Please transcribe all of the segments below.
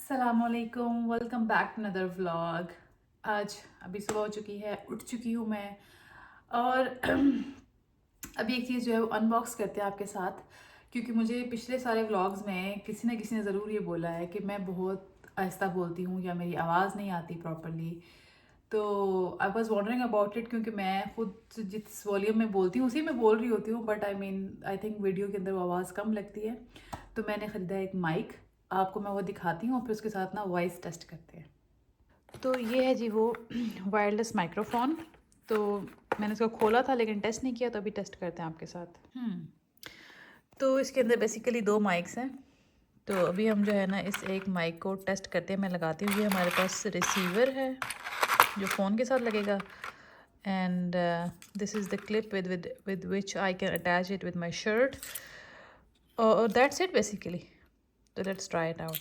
अस्सलामुअलैकुम, welcome back to another vlog. आज अभी सुबह हो चुकी है, उठ चुकी हूँ मैं। और अभी एक चीज़ जो है वो अनबॉक्स करते हैं आपके साथ, क्योंकि मुझे पिछले सारे व्लॉग्स में किसी ना किसी ने ज़रूर ये बोला है कि मैं बहुत आहिस्ता बोलती हूँ या मेरी आवाज़ नहीं आती प्रॉपरली। तो I was wondering about it, क्योंकि मैं खुद जिस वॉल्यूम में बोलती हूँ उसी में बोल रही होती हूँ, बट आई थिंक वीडियो के अंदर वो आवाज़ कम लगती है। तो मैंने ख़रीदा एक माइक, आपको मैं वो दिखाती हूँ और फिर उसके साथ ना वॉइस टेस्ट करते हैं। तो ये है जी वो वायरलेस माइक्रोफोन। तो मैंने इसको खोला था लेकिन टेस्ट नहीं किया, तो अभी टेस्ट करते हैं आपके साथ। तो इसके अंदर बेसिकली दो माइक्स हैं। तो अभी हम जो है ना इस एक माइक को टेस्ट करते हैं। मैं लगाती हूँ, ये हमारे पास रिसीवर है जो फ़ोन के साथ लगेगा, and this is the clip with which I can attach it with my shirt, और दैट्स इट बेसिकली। तो let's try it out.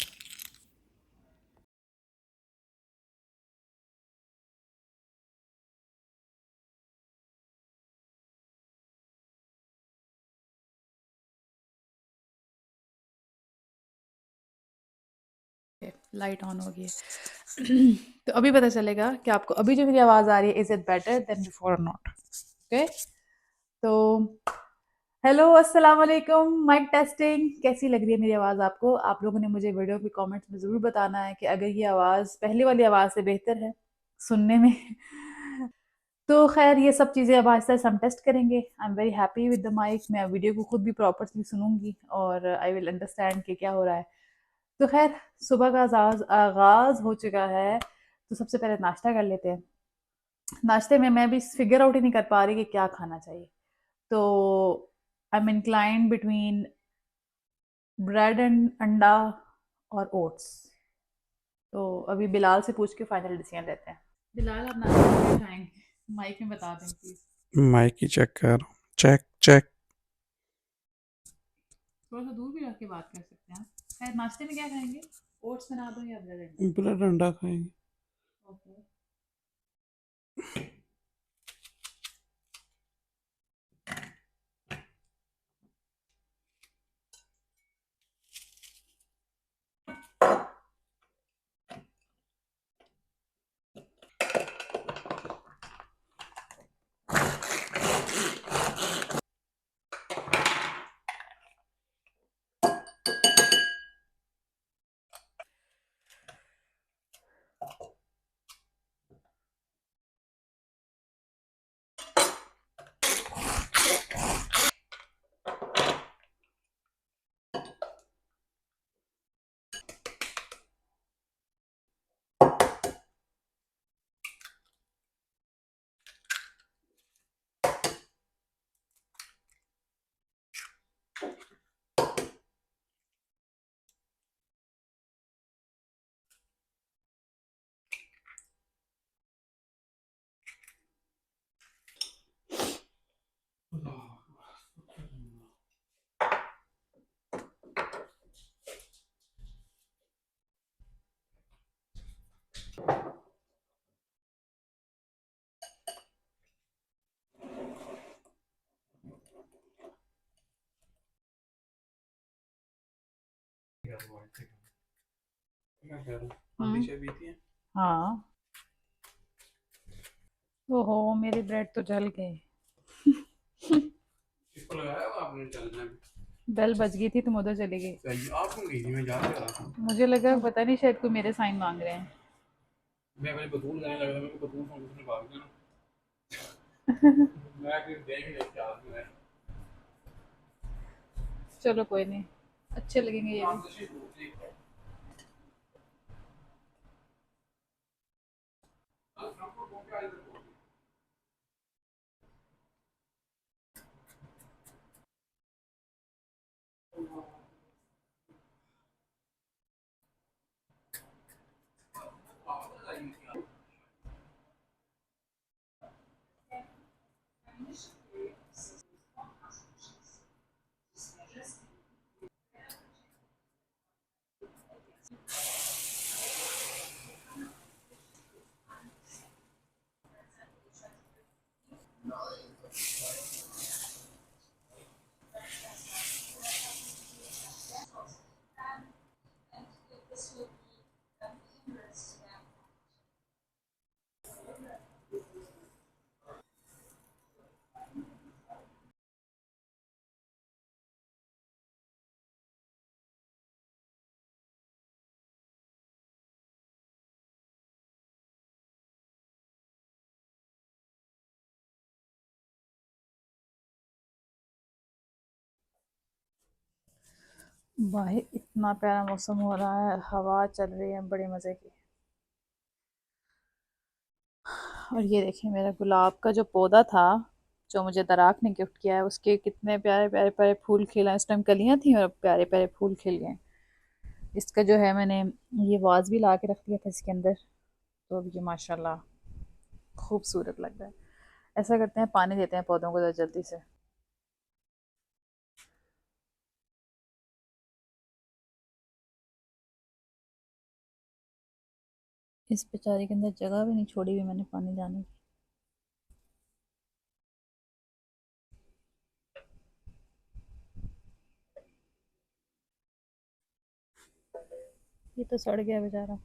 Light on हो गई है। तो अभी पता चलेगा कि आपको अभी जो मेरी आवाज़ आ रही है, is it better than before or not. Okay, तो हेलो, अस्सलाम वालेकुम। Mic testing. कैसी लग रही है मेरी आवाज़ आपको? आप लोगों ने मुझे वीडियो के कमेंट्स में ज़रूर बताना है कि अगर ये आवाज़ पहले वाली आवाज़ से बेहतर है सुनने में। तो खैर ये सब चीज़ें अब आहिस्ता आहिस्ता हम टेस्ट करेंगे। I am very happy with the mic. मैं वीडियो को खुद भी प्रॉपरली सुनूंगी और आई विल अंडरस्टैंड कि क्या हो रहा है। तो खैर सुबह का आगाज़ हो चुका है, तो सबसे पहले नाश्ता कर लेते हैं। नाश्ते में मैं भी फिगर आउट ही नहीं कर पा रही कि क्या खाना चाहिए। तो I am inclined between bread and अंडा और ओट्स। तो अभी बिलाल से पूछ के फाइनल डिसीजन लेते हैं। बिलाल, आप नाश्ते में क्या खाएंगे? माइक में बता दें प्लीज। माइक ही चेक कर। Check check. थोड़ा सा दूर भी रख के बात कर सकते हैं। खैर नाश्ते में क्या खाएंगे? ओट्स बना दो या ब्रेड अंडा? ब्रेड अंडा खाएंगे। ओके। हाँ। ओहो, मेरे ब्रेड तो जल गए। इसको लगाया हुआ आपने चलने में? बेल बज गई थी, तुम उधर चली गई। सही, आप क्यों गई थी? मैं जा रहा था। मुझे लगा पता नहीं शायद कोई मेरे साइन मांग रहे हैं। मैं अपने बतूल जाने लगा था, मेरे को बतूल फोन उसने भाग गया। मैं फिर देख नहीं क्या मैं चलो कोई नहीं, अच्छे लगेंगे ये भी। बाहर इतना प्यारा मौसम हो रहा है, हवा चल रही है बड़े मज़े की। और ये देखिए मेरा गुलाब का जो पौधा था, जो मुझे दराक ने गिफ्ट किया है, उसके कितने प्यारे प्यारे प्यारे फूल खिला हैं। इस टाइम कलियां थी और अब प्यारे प्यारे फूल खिल गए। इसका जो है मैंने ये वाज भी ला के रख दिया था इसके अंदर, तो अब ये माशाल्लाह खूबसूरत लग रहा है। ऐसा करते हैं, पानी देते हैं पौधों को ज़रा जल्दी से। इस बेचारे के अंदर जगह भी नहीं छोड़ी हुई मैंने पानी जाने की। ये तो सड़ गया बेचारा।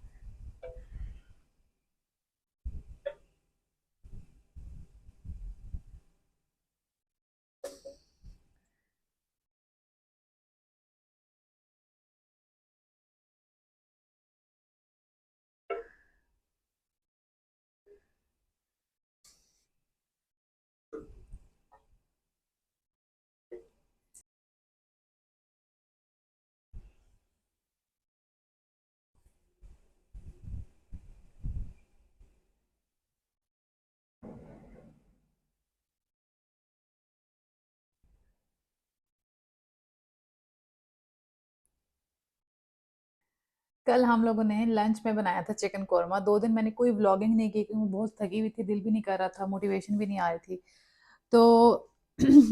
कल हम लोगों ने लंच में बनाया था चिकन कोरमा। 2 दिन मैंने कोई व्लॉगिंग नहीं की क्योंकि बहुत थकी हुई थी, दिल भी नहीं कर रहा था, मोटिवेशन भी नहीं आ रही थी। तो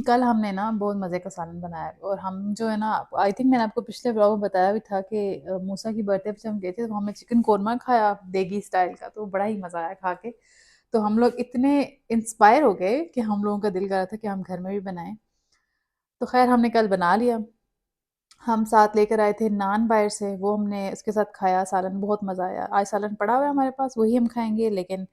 कल हमने ना बहुत मज़े का सालन बनाया और हम जो है ना, आई थिंक मैंने आपको पिछले व्लॉग में बताया भी था कि मूसा की बर्थडे पे जब हम गए थे तो हमने चिकन कोरमा खाया देगी स्टाइल का, तो बड़ा ही मज़ा आया खा के। तो हम लोग इतने इंस्पायर हो गए कि हम लोगों का दिल कर रहा था कि हम घर में भी बनाएं। तो खैर हमने कल बना लिया। हम साथ लेकर आए थे नान बाहर से, वो हमने उसके साथ खाया सालन, बहुत मज़ा आया। आज सालन पड़ा हुआ है हमारे पास, वही हम खाएंगे, लेकिन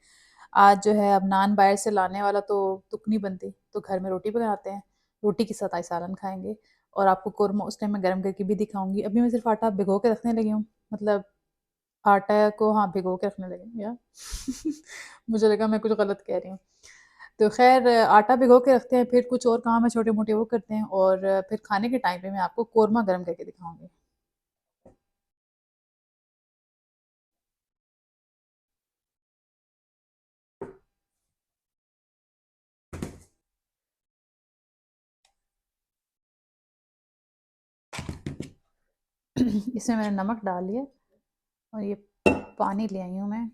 आज जो है अब नान बाहर से लाने वाला तो तुक नहीं बनती, तो घर में रोटी बनाते हैं, रोटी के साथ आज सालन खाएंगे। और आपको कौरमा उस टाइम मैं गर्म करके भी दिखाऊंगी। अभी मैं सिर्फ आटा भिगो के रखने लगी हूँ, मतलब आटा को हाँ भिगो के रखने लगी हूँ यार। मुझे लगा मैं कुछ गलत कह रही हूँ। तो खैर आटा भिगो के रखते हैं, फिर कुछ और काम है छोटे मोटे वो करते हैं, और फिर खाने के टाइम पे मैं आपको कौरमा गर्म करके दिखाऊंगी। इसमें मैंने नमक डाल लिया और ये पानी ले आई हूँ मैं।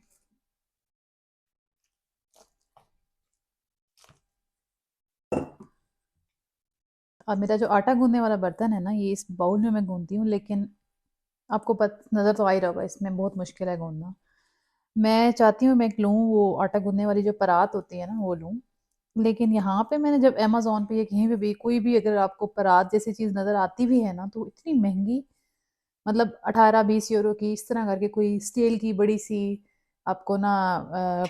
और मेरा जो आटा गूंदने वाला बर्तन है ना, ये इस बाउल में मैं गूंदती हूँ, लेकिन आपको नज़र तो आ ही रहा होगा इसमें बहुत मुश्किल है गूंदना। मैं चाहती हूँ मैं लूँ वो आटा गूंदने वाली जो परात होती है ना वो लूँ, लेकिन यहाँ पे मैंने जब अमेज़न पे या कहीं पे भी कोई भी अगर आपको परात जैसी चीज़ नज़र आती भी है ना, तो इतनी महंगी, मतलब 18-20 यूरो की, इस तरह करके कोई स्टील की बड़ी सी आपको ना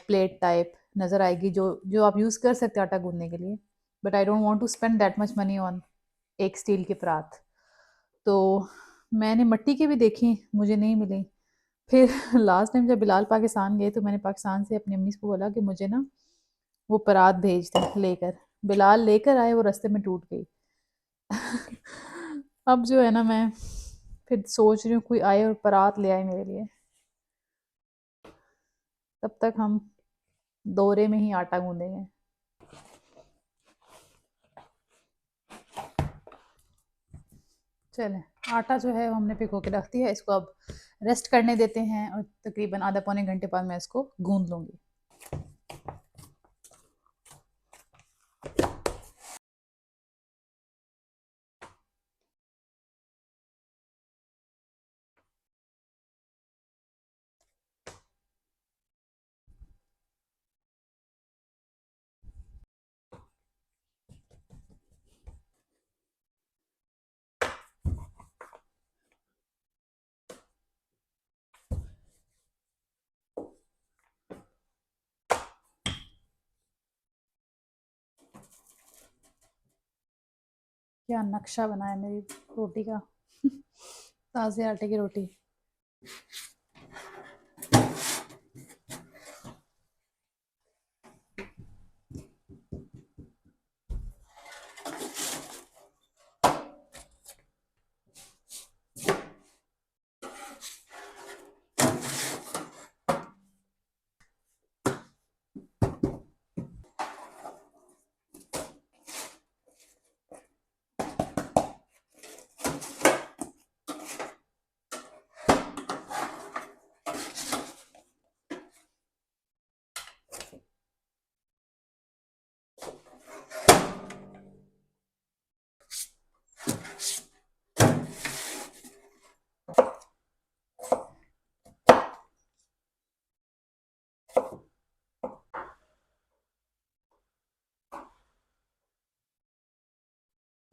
प्लेट टाइप नज़र आएगी, जो जो आप यूज़ कर सकते हैं आटा गूंदने के लिए। But I don't want to spend that much money on एक स्टील की परात। तो मैंने मिट्टी की भी देखी, मुझे नहीं मिली। फिर लास्ट टाइम जब बिलाल पाकिस्तान गए तो मैंने पाकिस्तान से अपनी अम्मी को बोला कि मुझे ना वो परात भेज दें लेकर। बिलाल लेकर आए, वो रास्ते में टूट गई। अब जो है ना, मैं फिर सोच रही हूँ कोई आए और परात ले आए मेरे लिए। तब तक हम दोरे में ही आटा गूंदेंगे। चलें, आटा जो है हमने भिगो के रख दिया है, इसको अब रेस्ट करने देते हैं और तकरीबन आधा पौने घंटे बाद मैं इसको गूंद लूँगी। क्या नक्शा बना है मेरी रोटी का। ताज़े आटे की रोटी।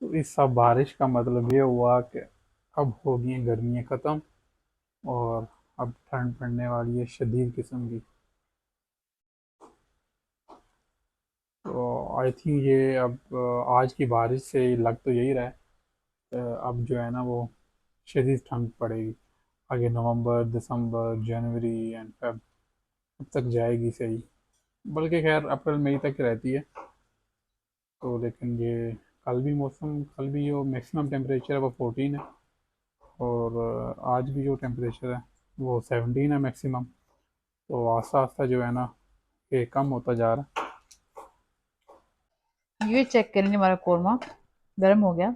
तो इस सब बारिश का मतलब ये हुआ कि अब हो गई हैं गर्मियाँ ख़त्म और अब ठंड पड़ने वाली है शदीद किस्म की। तो आई थिंक ये अब आज की बारिश से लग तो यही रहा है। अब जो है ना वो शदीद ठंड पड़ेगी आगे नवंबर दिसंबर जनवरी एंड फेब अब तक जाएगी सही। बल्कि खैर अप्रैल मई तक रहती है। तो लेकिन ये कल भी जो मैक्सिमम टेम्परेचर है वो 14 है और आज भी जो टेम्परेचर है वो 17 है मैक्सिमम। तो आस्ता आस्ता जो है ना ये कम होता जा रहा है। ये चेक करेंगे हमारा कोरमा गर्म हो गया।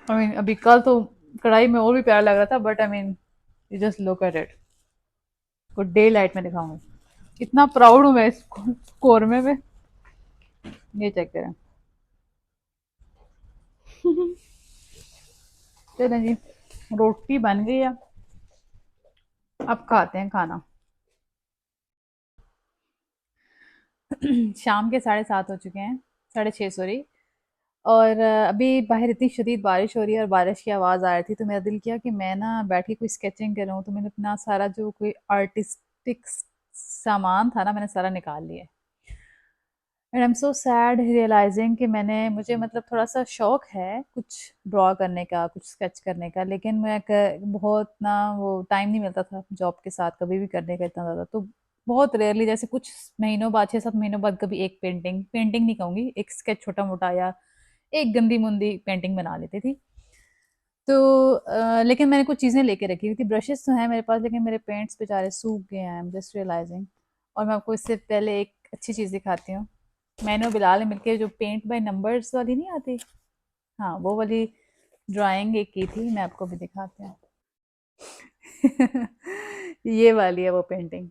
आई मीन अभी कल तो कढ़ाई में और भी प्यारा लग रहा था, but I mean you just look at it. को डे लाइट में दिखाऊंगी, इतना प्राउड हूँ मैं इस कोरमे में। ये चेक करें। चलें जी, रोटी बन गई है, अब खाते हैं खाना। शाम के 7:30 हो चुके हैं, 6:30 सॉरी। और अभी बाहर इतनी शदीद बारिश हो रही है और बारिश की आवाज़ आ रही थी, तो मेरा दिल किया कि मैं ना बैठ के कोई स्केचिंग करूँ। तो मैंने अपना सारा जो कोई आर्टिस्टिक सामान था ना, मैंने सारा निकाल लिया। And I am so sad realising कि मुझे मतलब थोड़ा सा शौक है कुछ ड्रॉ करने का, कुछ स्केच करने का, लेकिन बहुत ना वो टाइम नहीं मिलता था जॉब के साथ कभी भी करने का इतना ज़्यादा। तो बहुत रेयरली, जैसे कुछ महीनों बाद, 6-7 महीनों बाद कभी एक पेंटिंग पेंटिंग नहीं कहूँगी, एक स्केच छोटा मोटा या एक गंदी मुंदी पेंटिंग बना लेती थी। तो लेकिन मैंने कुछ चीज़ें लेके रखी हुई थी। ब्रशेस तो हैं मेरे पास, लेकिन मेरे पेंट्स बेचारे सूख गए हैं, आई एम जस्ट रियलाइजिंग। और मैं आपको इससे पहले एक अच्छी चीज़ दिखाती हूँ। मैंने और बिलाल ने मिलके जो पेंट बाय नंबर्स वाली नहीं आती, हाँ वो वाली ड्राइंग एक की थी, मैं आपको भी दिखाती हूँ। ये वाली है वो पेंटिंग।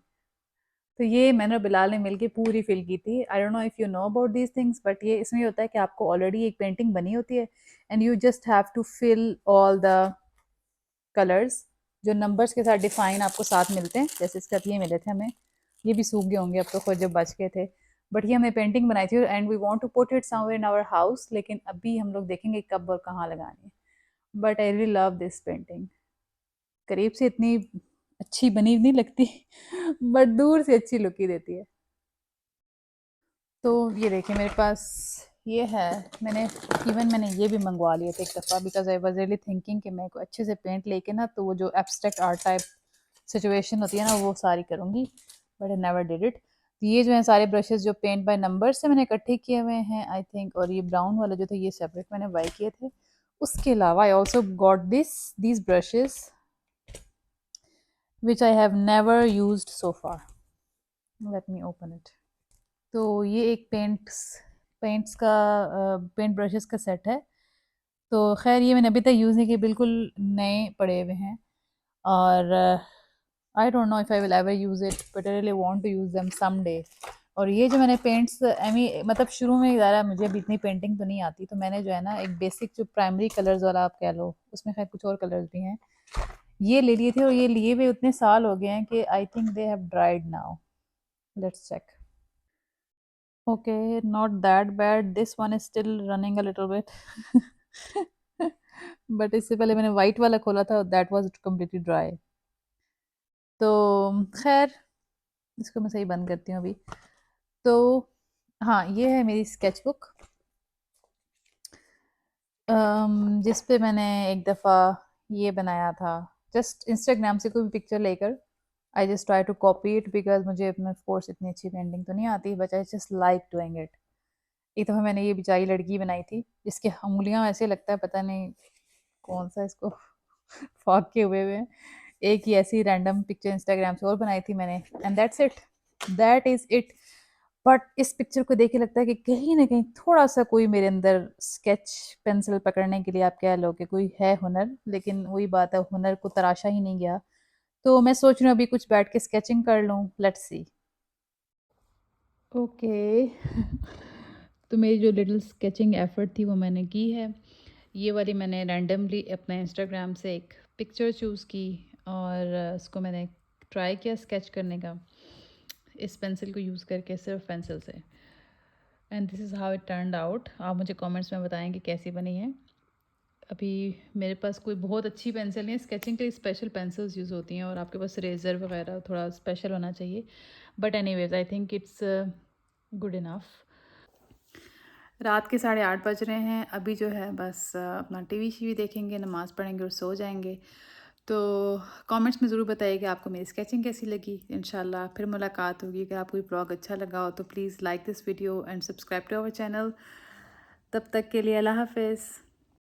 तो ये मैंने और बिलाल ने मिलके पूरी फिल की थी। आई don't know if you know about these things, but ये इसमें होता है कि आपको ऑलरेडी एक पेंटिंग बनी होती है and you just have to fill all the colours जो नंबर्स के साथ डिफाइन आपको साथ मिलते हैं। जैसे इसके साथ ये मिले थे हमें, ये भी सूख गए होंगे अब तो खुद जब बच गए थे। बट ये हमने पेंटिंग बनाई थी and we want to put it somewhere in our house, लेकिन अभी हम लोग देखेंगे कब और कहाँ लगानी है। But I really love this painting. करीब से इतनी अच्छी बनी नहीं लगती, बट दूर से अच्छी लुक ही देती है। तो ये देखिए मेरे पास ये है। मैंने ये भी मंगवा लिए थे एक दफ़ा, because I was really thinking कि मैं को अच्छे से पेंट लेके ना, तो वो जो एब्स्ट्रैक्ट आर्ट टाइप सिचुएशन होती है ना, वो सारी करूँगी, but I never did it. तो ये जो है सारे ब्रशेस जो पेंट बाय नंबर से मैंने इकट्ठे किए हुए हैं आई थिंक, और ये ब्राउन वाले जो थे ये सेपरेट मैंने बाई किए थे। उसके अलावा I also got these brushes which I have never used so far. Let me open it. तो ये एक पेंट्स का पेंट ब्रशेस का सेट है। तो खैर ये मैंने अभी तक यूज़ नहीं किए, बिल्कुल नए पड़े हुए हैं। और I don't know if I will ever use it, but I really want to use them some day. और ये जो मैंने पेंट्स मतलब शुरू में ज़्यादा मुझे अभी इतनी पेंटिंग तो नहीं आती, तो मैंने जो है ना एक बेसिक जो प्राइमरी कलर्स वाला आप कह लो, उसमें खैर कुछ और कलर्स भी हैं, ये ले लिए थे। और ये लिए हुए उतने साल हो गए हैं कि I think they have dried now. Let's check. Okay, not that bad. This one is still running a little bit. But इससे पहले मैंने वाइट वाला खोला था, दैट वाज कम्प्लीटली ड्राई। तो खैर इसको मैं सही बंद करती हूँ अभी। तो हाँ, ये है मेरी स्केच बुक, जिस पे मैंने एक दफ़ा ये बनाया था, जस्ट इंस्टाग्राम से कोई भी पिक्चर लेकर। I just try to copy it, because मुझे ऑफ कोर्स इतनी अच्छी पेंटिंग तो नहीं आती, but I just like doing it. एक दफ़ा मैंने ये बेचारी लड़की बनाई थी जिसकी उंगलियां ऐसे लगता है पता नहीं कौन सा इसको फॉग के हुए हुए हैं। एक ही ऐसी रैंडम पिक्चर इंस्टाग्राम से और बनाई थी मैंने, and that's it, that is it. But इस पिक्चर को देख के लगता है कि कहीं ना कहीं थोड़ा सा कोई मेरे अंदर स्केच पेंसिल पकड़ने के लिए आप कह लो कि कोई है हुनर, लेकिन वही बात है, हुनर को तराशा ही नहीं गया। तो मैं सोच रही हूँ अभी कुछ बैठ के स्केचिंग कर लूँ, लेट्स सी। ओके। तो मेरी जो लिटिल स्केचिंग एफर्ट थी वो मैंने की है। ये वाली मैंने रैंडमली अपने इंस्टाग्राम से एक पिक्चर चूज़ की और उसको मैंने ट्राई किया स्केच करने का इस पेंसिल को यूज़ करके, सिर्फ पेंसिल से। And this is how it turned out. आप मुझे कमेंट्स में बताएंगे कैसी बनी है। अभी मेरे पास कोई बहुत अच्छी पेंसिल नहीं है, स्केचिंग के लिए स्पेशल पेंसिल्स यूज़ होती हैं और आपके पास रेज़र वगैरह थोड़ा स्पेशल होना चाहिए। But anyways I think it's good enough. रात के 8:30 बज रहे हैं। अभी जो है बस अपना टीवी शीवी देखेंगे, नमाज़ पढ़ेंगे और सो जाएंगे। तो कमेंट्स में ज़रूर बताइए कि आपको मेरी स्केचिंग कैसी लगी। इंशाल्लाह फिर मुलाकात होगी। अगर आपको ये ब्लॉग अच्छा लगा हो तो please like this video and subscribe to our channel. तब तक के लिए अल्लाह हाफ़िज़।